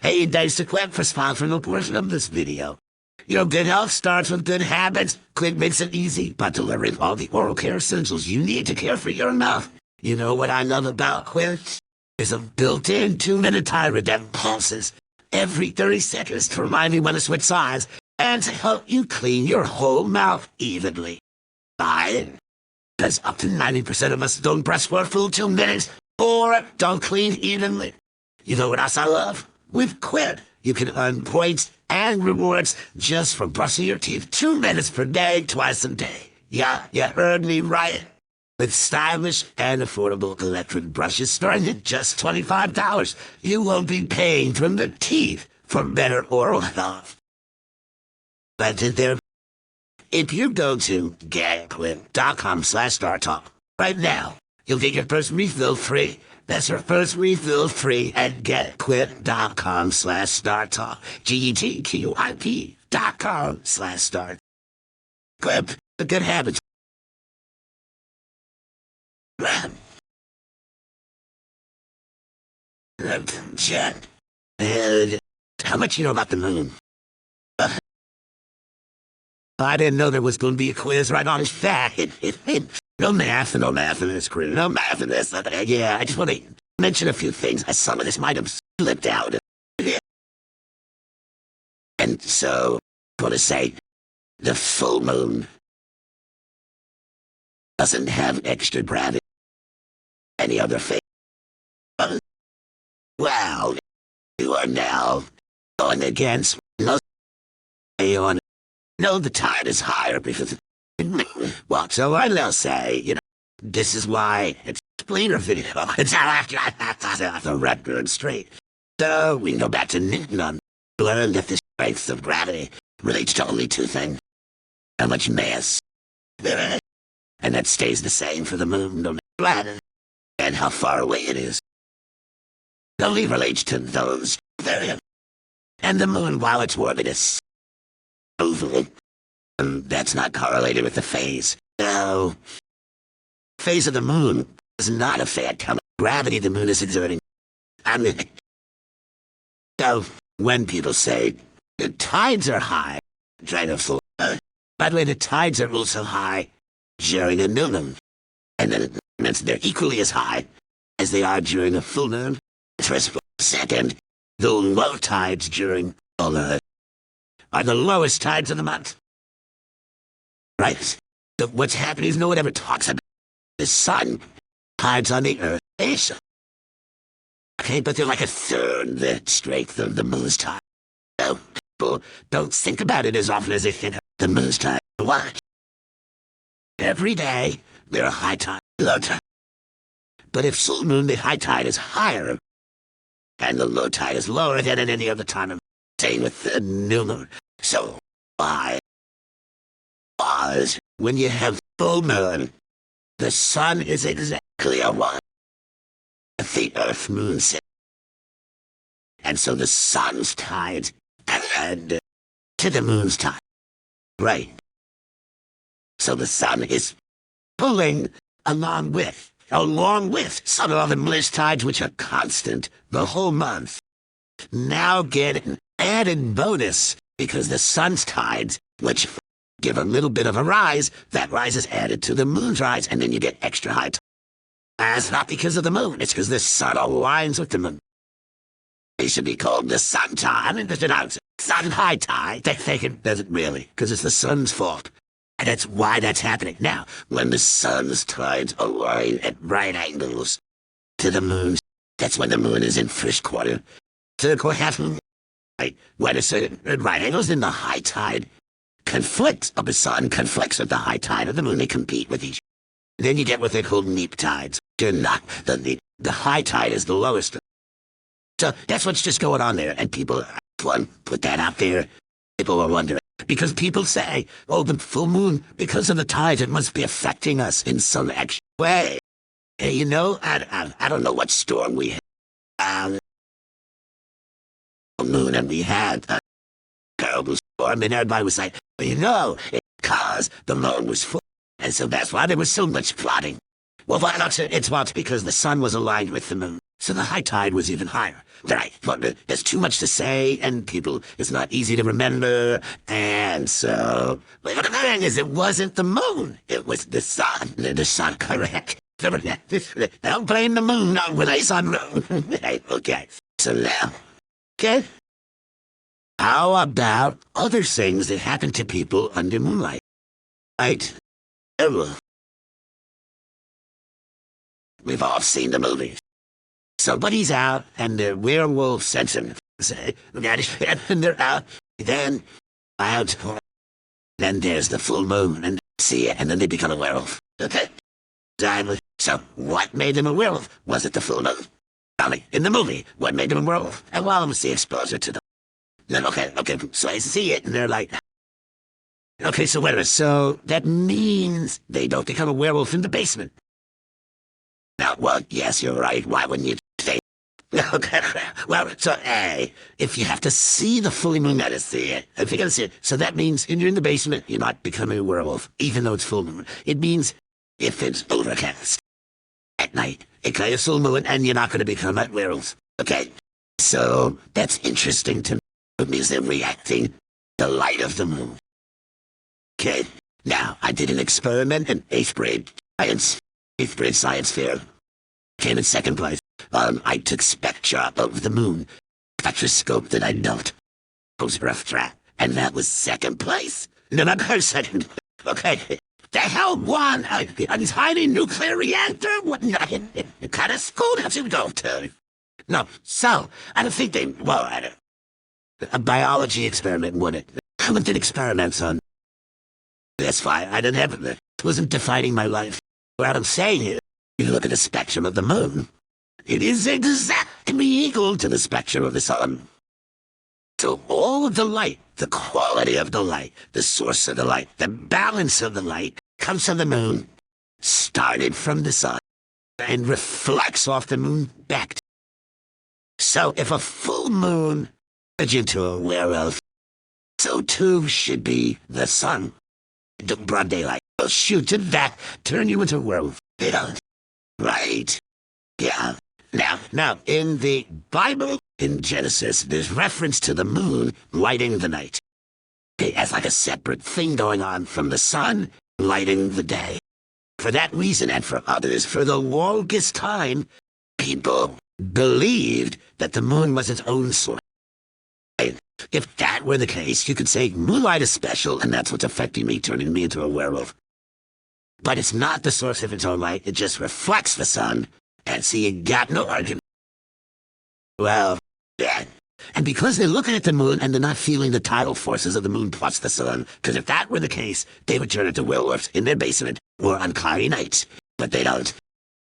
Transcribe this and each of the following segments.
Hey, thanks to Quinn for sponsoring a portion of this video. Good health starts with good habits. Quinn makes it easy by delivering all the oral care essentials you need to care for your mouth. You know what I love about Quinn? Is a built-in 2-minute timer that pulses every 30 seconds to remind you when to switch sides and to help you clean your whole mouth evenly. Because up to 90% of us don't brush for a full 2 minutes or don't clean evenly. You know what else I love? With Quinn, you can earn points and rewards just for brushing your teeth 2 minutes per day, twice a day. Yeah, you heard me right. With stylish and affordable electric brushes starting at just $25, you won't be paying from the teeth for better oral health. But if you go to getquinn.com/StarTalk right now, you'll get your first refill free. That's your first refill free at getquinn.com/StarTalk. GETQIP.com/StarTalk. Quinn, the good habits. Jen, how much you know about the moon? I didn't know there was going to be a quiz right on his that. No math in this quiz. No math in this. Yeah, I just want to mention a few things. Some of this might have slipped out. And so, I want to say, the full moon doesn't have extra gravity. Any other thing? Well, you are now going against most. No, the tide is higher because, well, so I'll say, this is why it's a cleaner video. It's the record straight. So we can go back to Newton, learn that the strength of gravity relates to only two things: how much mass, and that stays the same for the moon, no matter, and how far away it is. It only relates to those variables. And the moon, while its orbit is oval, that's not correlated with the phase. No. Phase of the moon does not affect how much gravity the moon is exerting. So, when people say the tides are high, try to fool. By the way, the tides are also high during a new moon. And then it means they're equally as high as they are during a full moon. First, second, the low tides during full moon are the lowest tides of the month. Right? So what's happening is no one ever talks about the sun tides on the earth. Okay, but they're like a third the strength of the moon's tide. So people don't think about it as often as they think of the moon's tide. Why? Every day, there are high tide, low tide. But if full moon, the high tide is higher, and the low tide is lower than at any other time. Same with the new moon. So why? Because when you have full moon, the sun is exactly a one with the Earth moon system. And so the sun's tides add to the moon's tide. Right. So the sun is pulling along with some of the moon's tides, which are constant the whole month, now get an added bonus because the sun's tides, which give a little bit of a rise, that rise is added to the moon's rise, and then you get extra high tide. That's not because of the moon, it's because the sun aligns with the moon. It should be called the sun tide. It's sun high tide. They think it doesn't really, because it's the sun's fault. And that's why that's happening. Now, when the sun's tides align at right angles to the moon's, that's when the moon is in first quarter. Circle half moon. When it's at right angles, then the high tide conflicts of the sun conflicts with the high tide of the moon. They compete with each other. Then you get what they call neap tides. They're not the neap. The high tide is the lowest. So that's what's just going on there. And people, put that out there. People are wondering. Because people say, oh, the full moon, because of the tides, it must be affecting us in some extra way. Hey, I don't know what storm we had. Moon, and we had a terrible storm, and everybody was like, it's because the moon was full, and so that's why there was so much flooding. Well, why not? It's because the sun was aligned with the moon. So the high tide was even higher. Right, but there's too much to say, and it's not easy to remember, and so, but the thing is, it wasn't the moon, it was the sun. The sun, correct. Don't blame the moon when I saw moon. Okay, so now, okay, how about other things that happen to people under moonlight? Right? We've all seen the movies. Somebody's out, and the werewolf sense them. Say, and they're out. Then, out. Then there's the full moon, and they see it, and then they become a werewolf. Okay? So, what made them a werewolf? Was it the full moon? In the movie, what made them a werewolf? And well, I'm the exposure to the... Then, okay, so I see it, and they're like... Okay, so wait a minute. So, that means they don't become a werewolf in the basement. Now, well, yes, you're right. Why wouldn't you say? Okay, well, so, A, if you have to see the full moon, you gotta see it. If you gotta see it, so that means if you're in the basement, you're not becoming a werewolf, even though it's full moon. It means if it's overcast at night, it can be full moon, and you're not gonna become a werewolf. Okay, so that's interesting to me. It means they're reacting to the light of the moon. Okay, now, I did an experiment in 8th grade science fair. Came in 2nd place. I took spectra of the moon. Spectroscope that I built. Was rough track. And that was 2nd place. No, not her 2nd. Okay. The hell won a tiny nuclear reactor? What kind of school does it go to? No, so, I don't think a biology experiment wouldn't. I did experiments on. That's fine. I didn't have it. It wasn't defining my life. What I'm saying is, you look at the spectrum of the moon, it is exactly equal to the spectrum of the sun. So all of the light, the quality of the light, the source of the light, the balance of the light, comes from the moon, started from the sun, and reflects off the moon back. So if a full moon turns you into a werewolf, so too should be the sun. The broad daylight will shoot to that, turn you into a werewolf. Right. Yeah. Now, in the Bible, in Genesis, there's reference to the moon lighting the night. It has like a separate thing going on from the sun lighting the day. For that reason, and for others, for the longest time, people believed that the moon was its own source. If that were the case, you could say moonlight is special, and that's what's affecting me, turning me into a werewolf. But it's not the source of its own light, it just reflects the sun, and so you got no argument. Well, yeah. And because they're looking at the moon and they're not feeling the tidal forces of the moon plus the sun, because if that were the case, they would turn into werewolves in their basement or on cloudy nights. But they don't.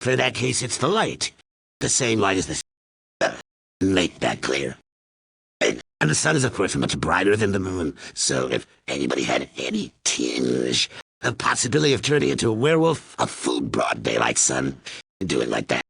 For that case, it's the light. The same light as the sun. Make that clear. And the sun is, of course, much brighter than the moon. So if anybody had any tinge of possibility of turning into a werewolf, a full broad daylight sun, do it like that.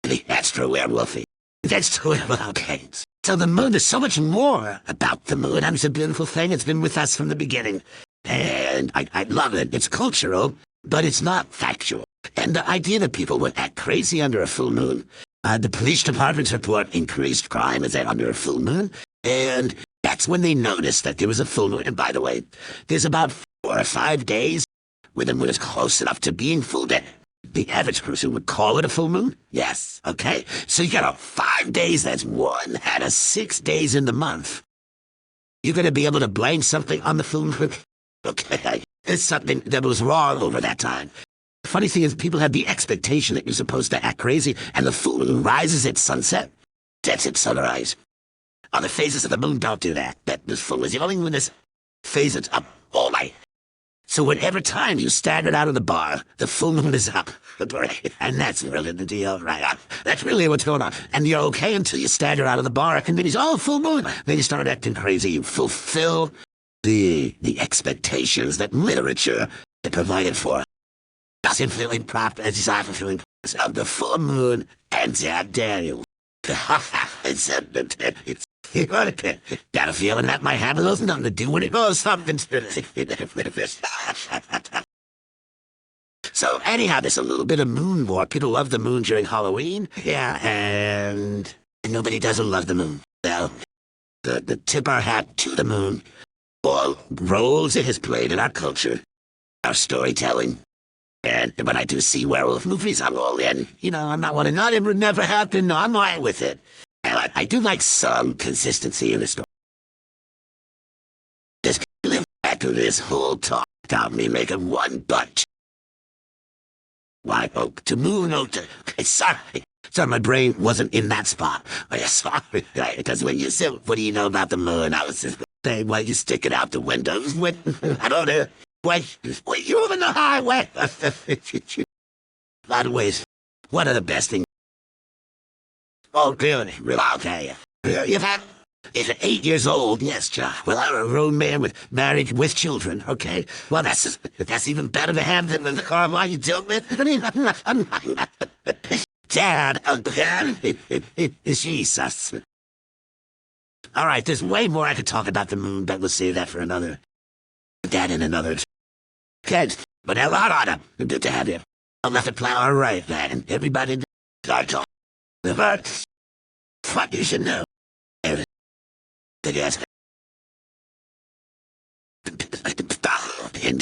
That's for werewolfy. That's true. Okay. So the moon, there's so much more about the moon, and it's a beautiful thing. It's been with us from the beginning. And I love it. It's cultural, but it's not factual. And the idea that people would act crazy under a full moon, the police departments report increased crime as they're under a full moon. And that's when they noticed that there was a full moon. And by the way, there's about 4 or 5 days where the moon is close enough to being full that the average person would call it a full moon. Yes, okay? So you got 5 days, that's 1 out of 6 days in the month. You're going to be able to blame something on the full moon? Okay, it's something that was wrong over that time. The funny thing is people have the expectation that you're supposed to act crazy, and the full moon rises at sunset, sets at sunrise. On the phases of the moon, don't do that. That the full is the only one that's phases up all night. So whenever time you staggered out of the bar, the full moon is up. And that's really the deal, right? That's really what's going on. And you're okay until you stagger out of the bar, and then he's, full moon. Then you start acting crazy. You fulfill the expectations that literature had provided for. Doesn't feeling proper as he's often feeling of the full moon and Jack Daniels. It's got a feeling that might have a little nothing to do when it goes something. So anyhow, there's a little bit of moon war. People love the moon during Halloween. Yeah, and nobody doesn't love the moon. Well, the tip our hat to the moon, all roles it has played in our culture, our storytelling. And when I do see werewolf movies, I'm all in. You know, I'm not one of not it would never happen. No, I'm fine with it. And I do like some consistency in the story. Just live back to this whole talk about me making one bunch. Why, oh, to move, no, sorry. Sorry, my brain wasn't in that spot. Oh, yeah, sorry. Because when you said, what do you know about the moon? I was just saying, why you stick it out the window? I don't know. Wait, you're on the highway. A lot of ways. What are the best things? Oh, good. Okay. You've had... If at 8 years old, yes, John. Well, I'm a grown man with married with children, okay? Well, that's even better to have than the car while you deal with. I mean, Dad, Jesus. All right, there's way more I could talk about the moon, but we'll save that for another. Dad in another. Kids, but a lot on him. Good to have you. I'll let it plow right, man. Everybody start talking. What you should know. Yes. And